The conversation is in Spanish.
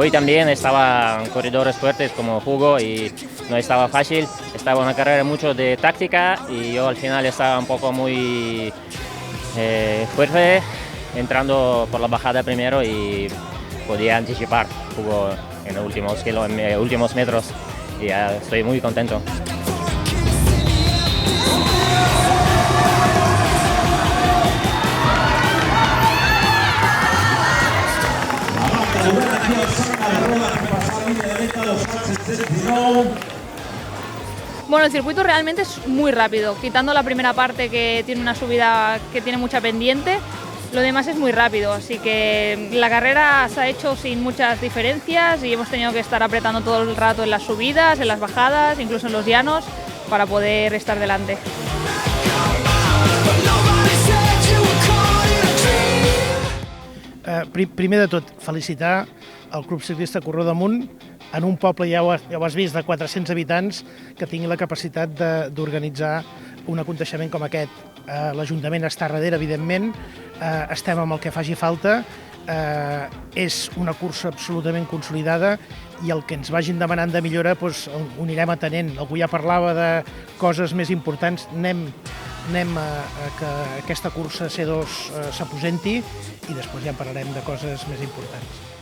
hoy también estaban corredores fuertes como Hugo y no estaba fácil. Estaba una carrera mucho de táctica y yo al final estaba un poco muy fuerte, entrando por la bajada primero y podía anticipar Hugo en los últimos metros y ya estoy muy contento. Bueno, el circuito realmente es muy rápido, quitando la primera parte que tiene una subida que tiene mucha pendiente, lo demás es muy rápido, así que la carrera se ha hecho sin muchas diferencias y hemos tenido que estar apretando todo el rato en las subidas, en las bajadas, incluso en los llanos, para poder estar delante. Primer de tot, felicitar el Club Ciclista Corredor d'Amunt en un poble, ja ho has vist, de 400 habitants, que tingui la capacitat d'organitzar un aconteixement com aquest. L'Ajuntament està darrere, evidentment, estem amb el que faci falta, és una cursa absolutament consolidada i el que ens vagin demanant de millora doncs, ho anirem atenent. Algú ja parlava de coses més importants, anem a que aquesta cursa C2 s'aposenti i després ja en parlarem de coses més importants.